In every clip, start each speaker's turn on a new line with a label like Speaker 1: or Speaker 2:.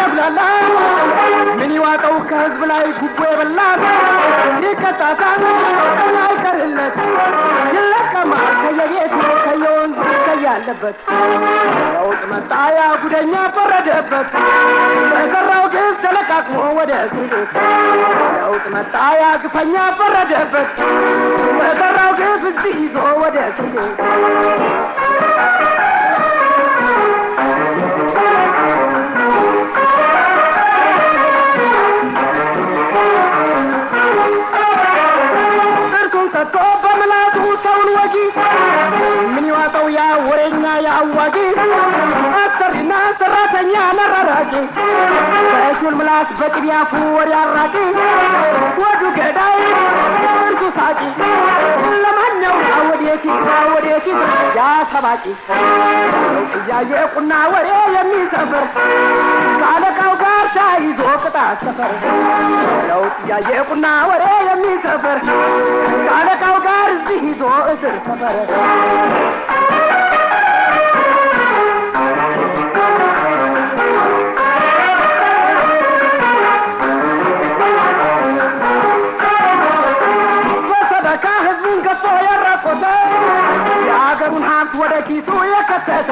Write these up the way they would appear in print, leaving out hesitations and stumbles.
Speaker 1: ያብላላ ምን ይዋጠው ከህዝብ ላይ ጉቦ የበላ ይቀጣታል አይቀርለት ይለቀማል ከየቤቱ ከየወንዙ ከያለበት ለውጥ መጣ ያ ጉደኛ ፈረደበት በሰራው ግፍ ተለቃቅሞ ወደ እስር ቤት ለውጥ መጣ ያ ግፈኛ ፈረደበት በሰራው ግፍ እዚህ ይዞ ወደ እስር ቤት ምን ይዋጠው ያ ወሬኛ ያ አዋጊ አሰሪና ሰራተኛ ነራራቂ በእጁል ምላስ በቅቢያፉ ወሬ አራቂ ወዱ ገዳይ እርሱ ሳቂ ለማኛው ወዴት ያ ሰባቂ እያየ ቁና ወሬ የሚሰፍር ከአለቃው ጋር ተይዞ ቅጣት ሰፈር ለውጥ እያየ ቁና ወሬ የሚሰፍር ከአለቃው ጋር እዚህ ይዞ እስር ሰፈር በሰበካ ህዝቡን ገፎ ያራቆተ የአገሩን ሀብት ወደ ኪሱ የከተተ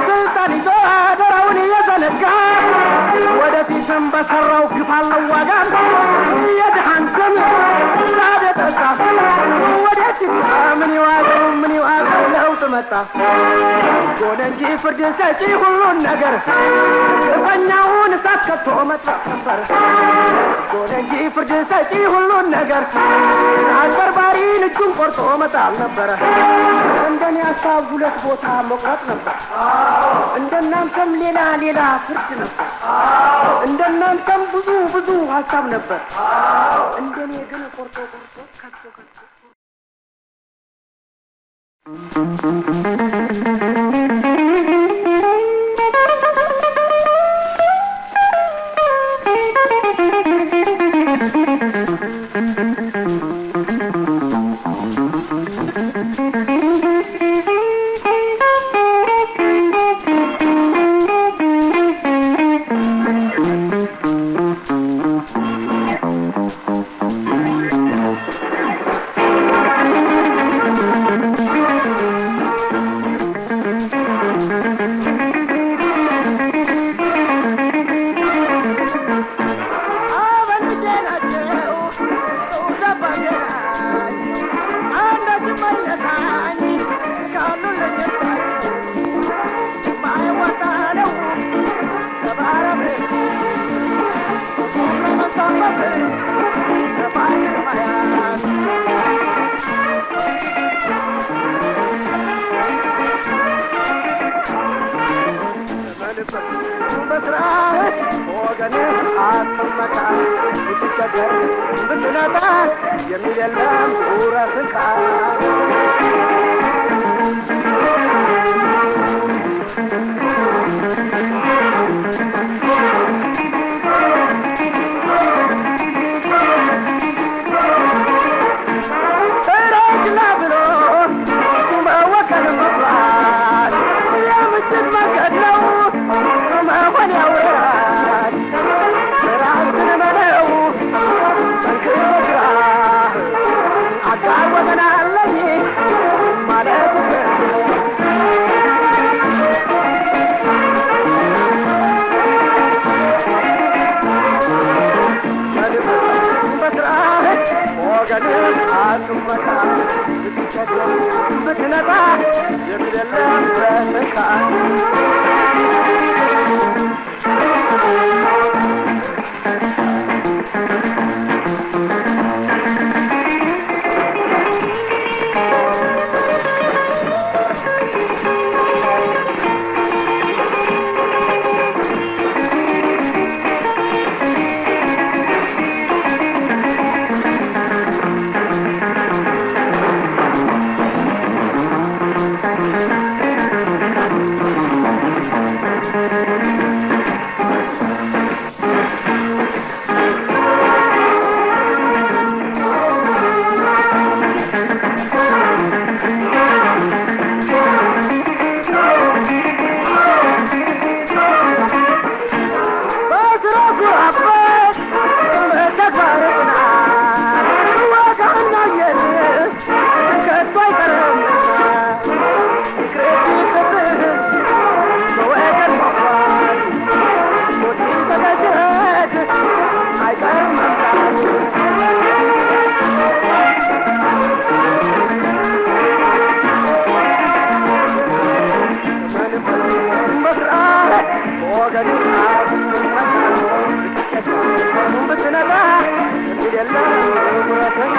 Speaker 1: ስልጣን ይዞ አደራውን የዘነጋ ወደፊትም በሰራው ግፍ አለው ዋጋ የድሃን ደም ሳደጠጣ ወደፊት ምን ይዋጠው ለውጥ መጣ ጎነ እንጂ ፍርድ ሰጪ ሁሉን ነገር ግፈኛውን እሳት ከቶ መጥፋት ነበር ጎነ እንጂ ፍርድ ሰጪ ሁሉን ነገር አጭበርባሪን እጁን ቆርጦ መጣል ነበረ እንደኔ ሀሳብ ሁለት ቦታ መቁረጥ ነበር እንደናንተም ሌላ ፍርድ ነበር እንደናንተም ብዙ ሀሳብ ነበር እንደኔ ግን ቆርጦ ከቶ ሲመጣ የለም ጉረተኛ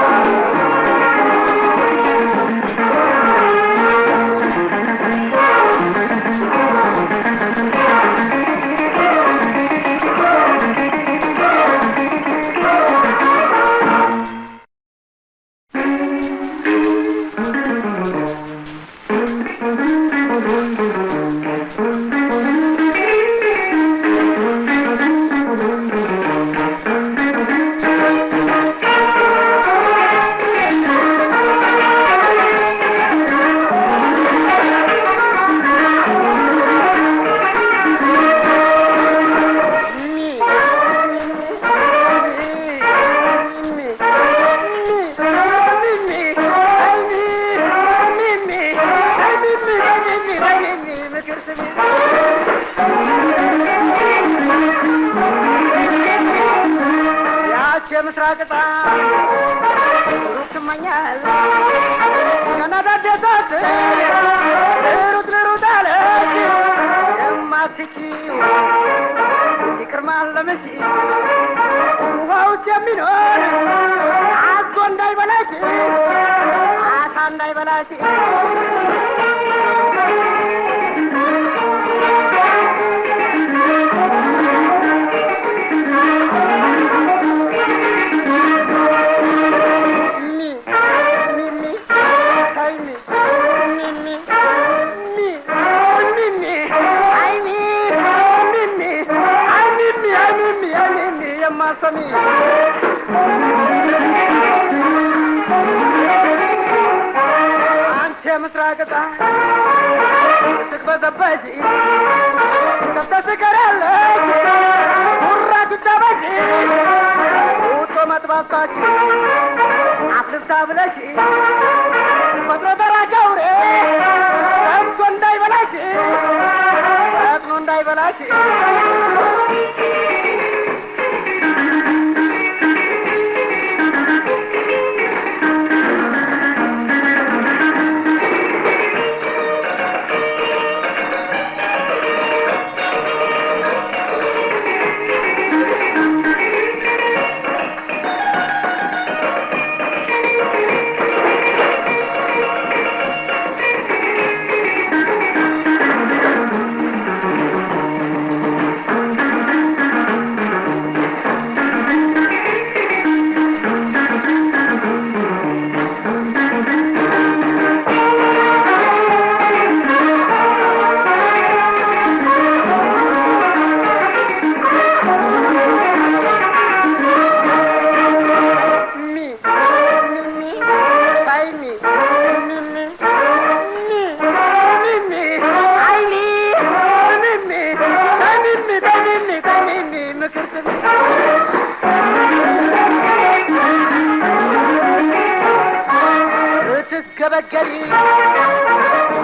Speaker 1: ምስራቅጣ ሩቅ ትመኛል ከናዳደሳት ሩጥ ልሩጥ አለች የማትችይው ይቅር ማለምሽ ውሃ ውስጥ የሚኖር አዞ እንዳይበላሽ አሳ እንዳይበላሽ አንቺ ምስራቅጣ ትቅበዘበጂ ተስተስቀራለች ሁራ ትታበጂ ውጦ መጥባታች አፍልታ ብለሽ ፈጥሮ ተራሻውሬ ሰምቶ እንዳይበላሽ ፈጥኖ እንዳይበላሽ ገበገሪ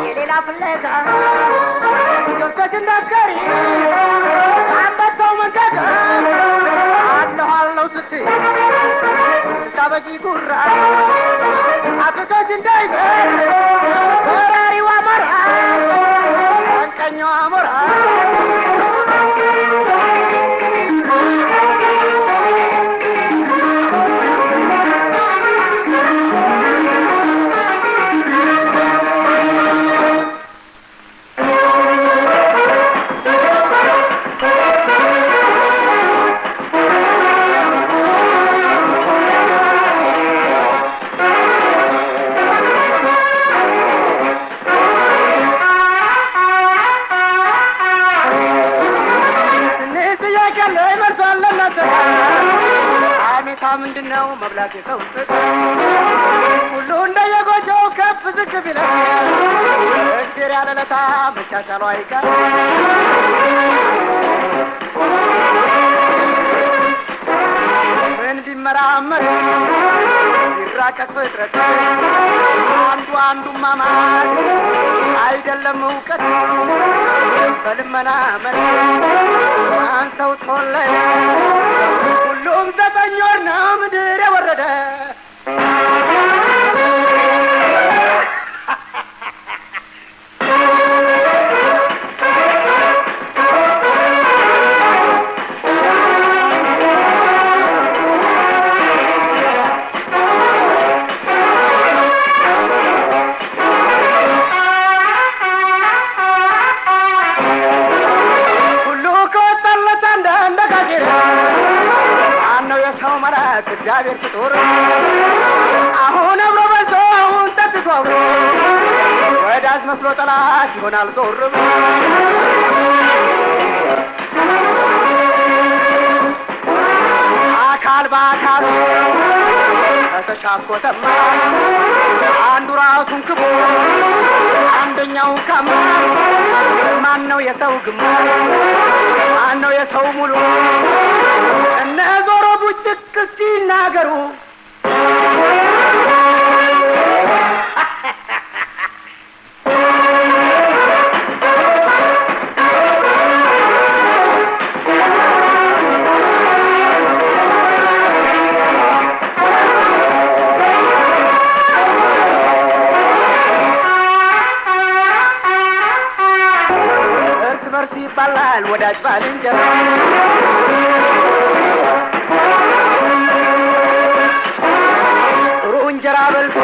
Speaker 1: የሌላ ፍለጋ ገብተሽ እንዳትቀሪ አንበሳው መንገድ አለሁ አለሁ ስትይ ስታበጂ ጉራ አትቶሽ እንዳይበር በራሪው አሞራ ቀንቀኛው አሞራ ምንድነው መብላት የሰው ሁሉ እንደየጎጆው ከፍ ዝቅ ቢለው እግዜር ያለለታ መቻቻሉ አይቀር ምን ቢመራመር ይራቀቅ ፍጥረት አንዱ ማማር አይደለም እውቀት በልመና መር አንተው ተወለደ ሁሉም ዘጠኝ ወር ነው ምድር የወረደ ማላክ እግዚአብሔር ፍጡር አሁን አብሮ በልቶ አሁን ጠጥቶ ወዳጅ መስሎ ጠላት ይሆናል ዞር አካል በአካል ተሻኮተማ አንዱ ራሱን ክቦ አንደኛው ካማ ማን ነው የሰው ግማሽ ማን ነው የሰው ሙሉ እነ ዞሮ ቡጭቅ ሲናገሩ ይባላል ወዳጅ ባልንጀራ ጥሩ እንጀራ በልቶ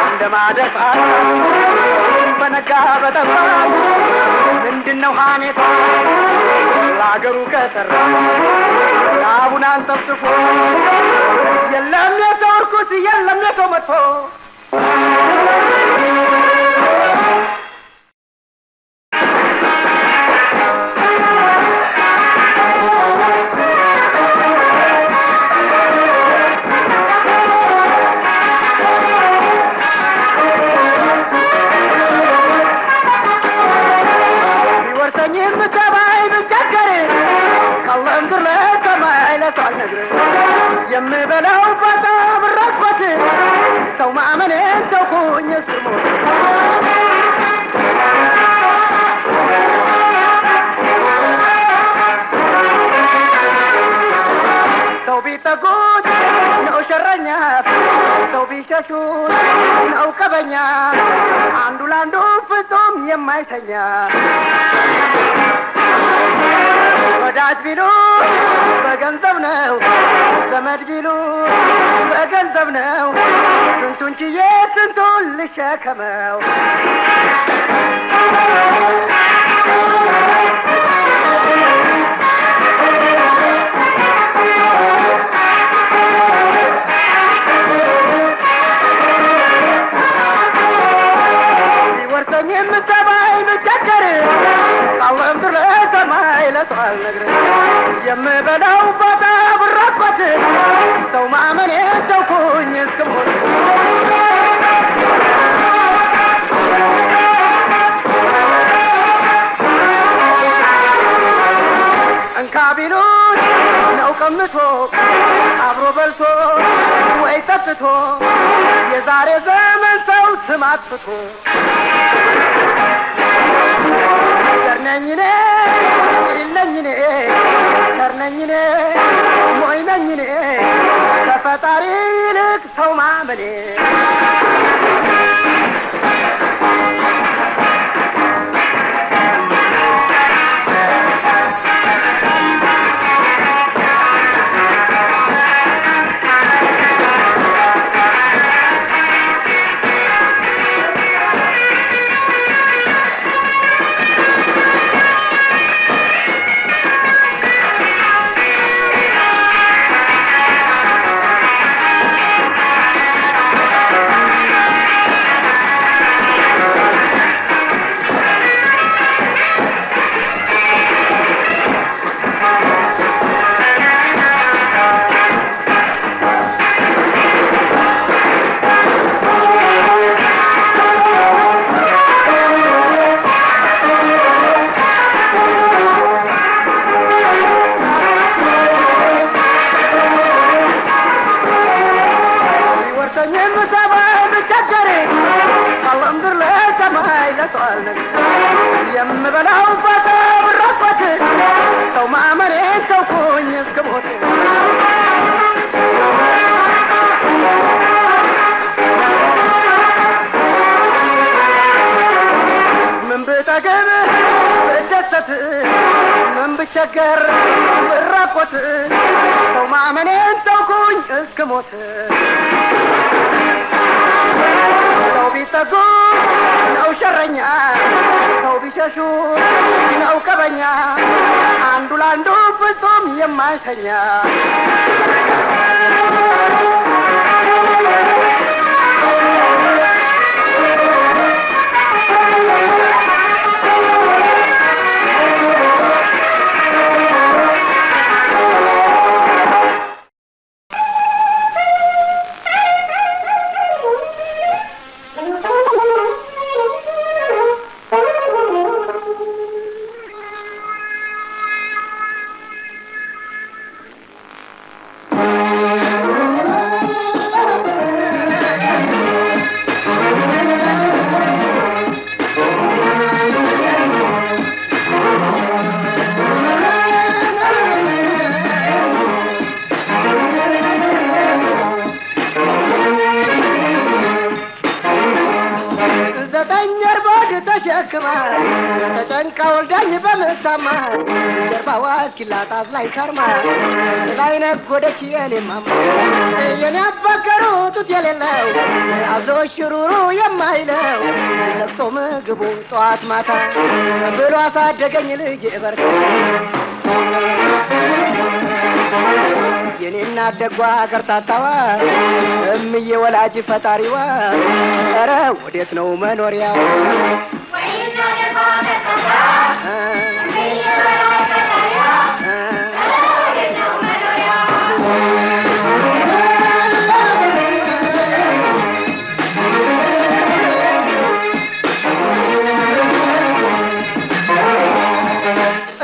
Speaker 1: እንደማደፋ በነጋ በጠባ ምንድነው ሐሜታ ለአገሩ ከሰራ ላቡን አንጠፍጥፎ የለም የሰው ርኩስ የለም የሰው መጥፎ የምበላው በጣም ረክበት ሰው ማመኔ ሰው ኩኝ ስሙ ሰው ቢጠጉት ነው ሸረኛ ሰው ቢሸሹት ነው ቀበኛ አንዱ ላንዱ ፍጹም የማይተኛ ወዳጅ ቢሉ በገንዘብ ነው ዘመድ ቢሉ በገንዘብ ነው ስንቱን ችዬ ስንቱን ልሸከመው ቢወርሰኝ የምሰማይ ብቸገር ቃለም ድረስ ሰማይ ለሰዋል ነግረ የምበላው ባታ ብራቆት ሰው ማመኔ ሰው ኩኝ እስክሞት እንካ ቢሉት ነው ቀምቶ አብሮ በልቶ ወይ ጠጥቶ የዛሬ ዘመን ሰው ስም አጥፍቶ ሰርነኝኔ ይልነኝኔ ሰርነኝኔ ሞይነኝኔ ተፈጣሪ ይልቅ ሰው ማመኔ የምበላው ባታ ብራቆት ሰው ማመኔ ሰው ኩኝ እስክሞት ምን ብጠግብ ብደሰት ምን ብቸገር ብራቆት ሰው ማመኔ ሰው ኩኝ እስክሞት ሰው ቢጠጉ ነው ሸረኛ ሰው ቢሸሹ ነው ቀበኛ አንዱ ላንዱ ፍጹም የማይተኛ ተጨንቃ ወልዳኝ በምታማ ጀርባዋ እስኪላጣ ላይ ከርማ ላይ ነጎደች የኔማማ የኔ አባገሩ ጡት የሌለው አብሎ ሽሩሩ የማይለው ለቅሶ ምግቡ ጠዋት ማታ ብሎ አሳደገኝ ልጅ በርታ የኔና ደጓ ገርታታዋ እምዬ ወላጅ ፈጣሪዋ ኧረ ወዴት ነው መኖሪያው ወይና ደጓ ገርታታዋ እምዬ ወላጅ ፈጣሪዋ ኧረ ወዴት ነው መኖሪያው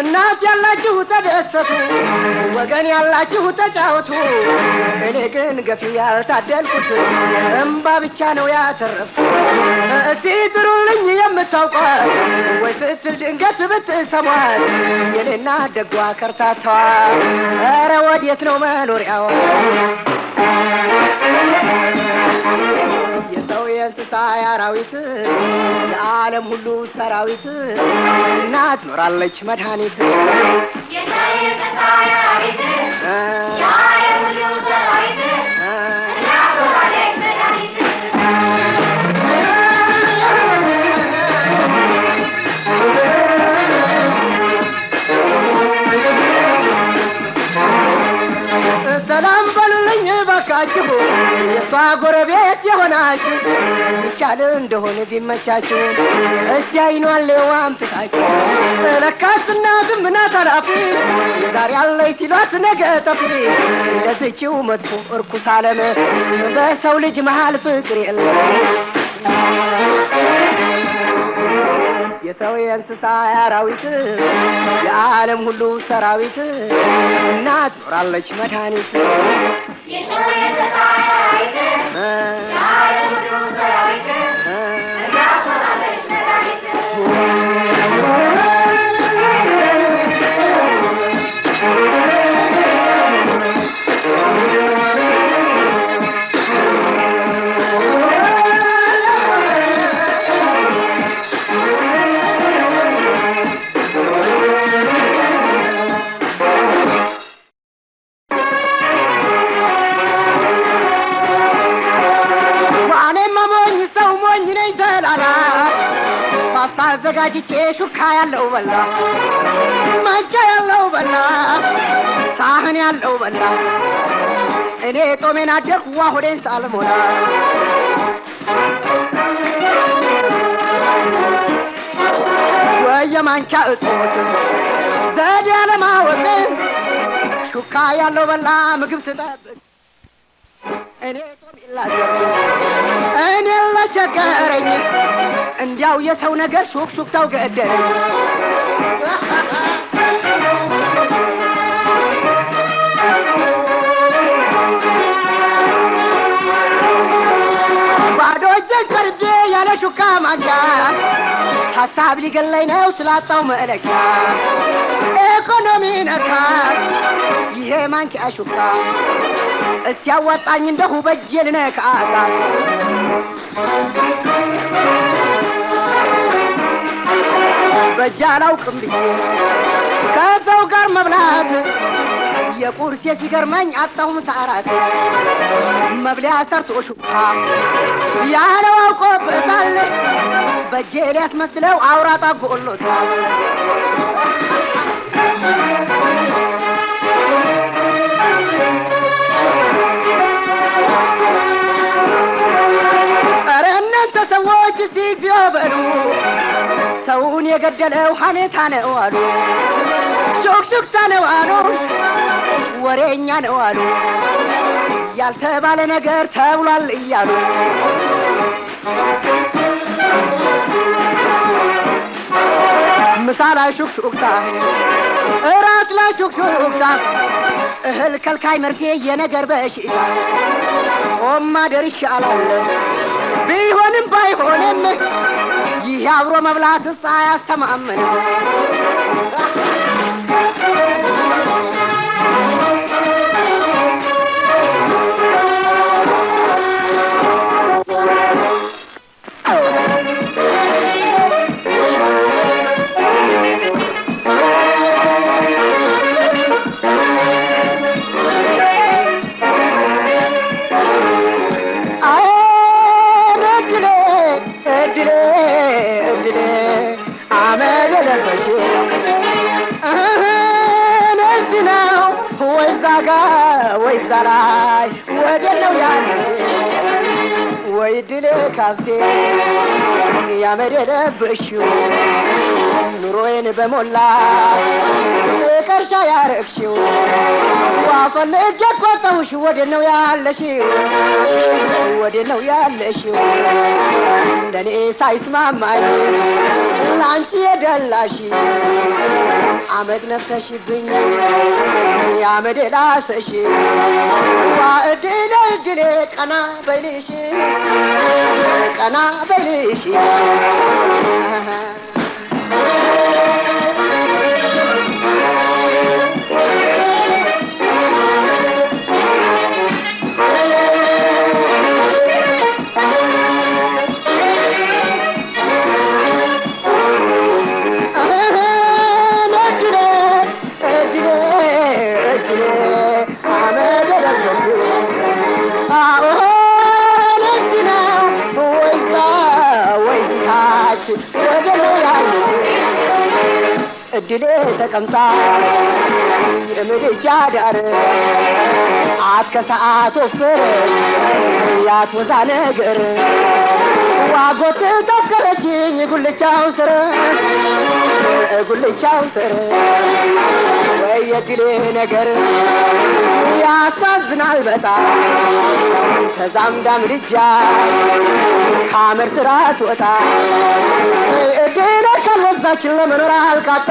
Speaker 1: እናት ያላችሁ ተደሰቱ ወገን ያላችሁ ተጫወቱ እኔ ግን ገፊ ያልታደልኩት እምባ ብቻ ነው ያተረፍኩት እስቲ ጥሩልኝ የምታውቋት ወይ ስትል ድንገት ብትሰሟት የኔና ደጓ ከርታታዋ ኧረ ወዴት ነው መኖሪያዋ የሰው የእንስሳ የአራዊት የዓለም ሁሉ ሰራዊት እናት ኖራለች መድኃኒት የሰው የእንስሳ የአራዊት የዓለም ሁሉ ሰራዊት እናት ኖራለች መድኃኒት ሰላም በሉልኝ ባካችሁ የሷ ጎረቤት የሆናችሁ ይቻል እንደሆነ ቢመቻችሁ እስቲ አይኗን ሌዋም ትታችሁ ለካስ እናትም ናት አላፊ የዛሬ አለኝ ሲሏት ነገ ጠፊ ለዚችው መጥፎ እርኩስ ዓለም በሰው ልጅ መሃል ፍቅር የለም የሰው የእንስሳ የአራዊት የዓለም ሁሉ ሰራዊት እናት ኖራለች መድኃኒት የሰው የእንስሳ የአራዊት የዓለም ሁሉ ሰራዊት እናት ኖራለች መድኃኒት አዘጋጅቼ ሹካ ያለው በላ ማንጫ ያለው በላ ሳህን ያለው በላ እኔ ጦሜን አደርኩ ሆዴን ሳልሞላ ወየማንቻ እጦት ዘዴ ያለማወቅ ሹካ ያለው በላ ምግብ ስጠብቅ እኔ ጦሜን ላደርኩ እኔ ለቸገረኝ እንዲያው የሰው ነገር ሹክሹክታው ገደለኝ ባዶ እጄን ቀርቤ ያለ ሹካ ማንኪያ ሀሳብ ሊገለኝ ነው ስላጣው መለኪያ ኢኮኖሚ ነካ ይሄ ማንኪያ ሹካ እስቲ ያዋጣኝ እንደሁ በእጄ ልነካታ በእጄ አላውቅም ብዬ ከሰው ጋር መብላት የቁርሴ ሲገርመኝ አጣሁም ሰዓራት መብሊያ ሰርቶ ሹካ ያለው አውቆበታል በእጄ ሊያስመስለው አውራጣ ጎሎታል የገደለው ሐሜታ ነው አሉ ሹክሹክታ ነው አሉ ወሬኛ ነው አሉ ያልተባለ ነገር ተብሏል እያሉ ምሳ ላይ ሹክሹክታ እራት ላይ ሹክሹክታ እህል ከልካይ መርፌ የነገር በሽታ ማደር ይሻላል ቢሆንም ባይሆንም ይህ አብሮ መብላት ሳያስተማመን ويزراي ودلو يعني ويدلي كافتي يا مدينة بشو نروين بمولا كرشا يا ركشو وافل جاك وطوش ودلو يالشو ودلو يالشو دني سايس ماماي لانشي يدلاشي عمد نفسي بني يا مدينة سشي وادلي كنا بليشي كنا بليشي እድሌ ተቀምጣ የምድጃ ዳር አከሰዓት ወፍር ያትወዛ ነገር ዋጎት ተከረችኝ ጉልቻው ስር ወይ የድሌ ነገር ያሳዝናል በጣም ተዛምዳ ምድጃ ካመር ትራት ወጣ እድሌ ካልወዛች ለመኖር አልቃጣ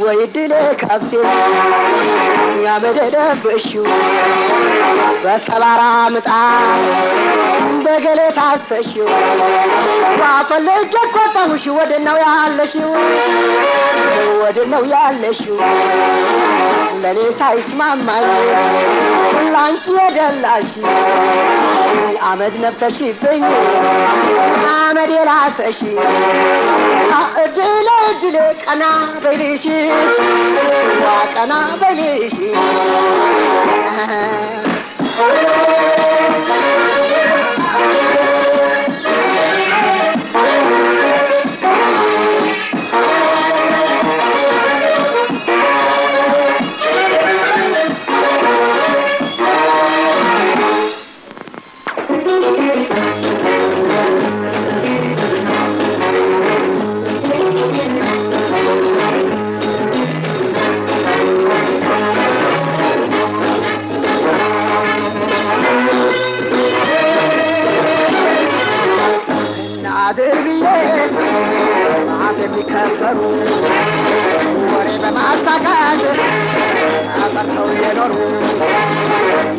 Speaker 1: ويدلي كافتي يا مدينة بشو بسبارة مطعم بقلي تعسشو وعفلجك وطوشو ودنو يالشو لني سايسمع معي لانتي يدلاشي عمد نفتشي فيني عمد يلعسشي እድሌ ቀና በልሽ ቀና በልሽ ከበሩ ወሬ በማሳካት አፈርተው የኖሩ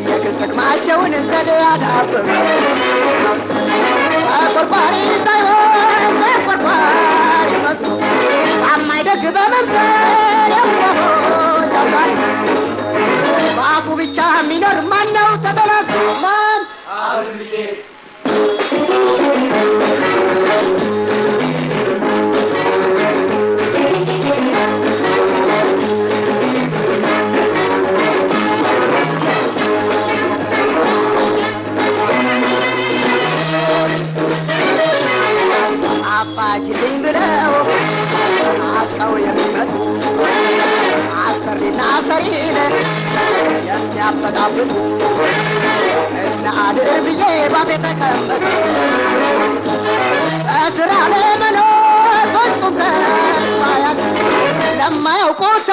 Speaker 1: የግል ጥቅማቸውን ዘዴ ያዳበሩ ቆርቋሪ ሳይሆን ቆርቋሪ መስሎ አማይደግ በመምሰል ያውቃል በአፉ ብቻ የሚኖር ማነው ተበላክ ማን ፋጅልኝ ብለው አቀው የሚመጡ አሰሪና አሰሪን የሚያፈጣብጡ እና አድር ብዬ ባፌ ተቀመጡ በስራ ለመኖር ፍጹም ተስፋ ያለ ለማያውቁት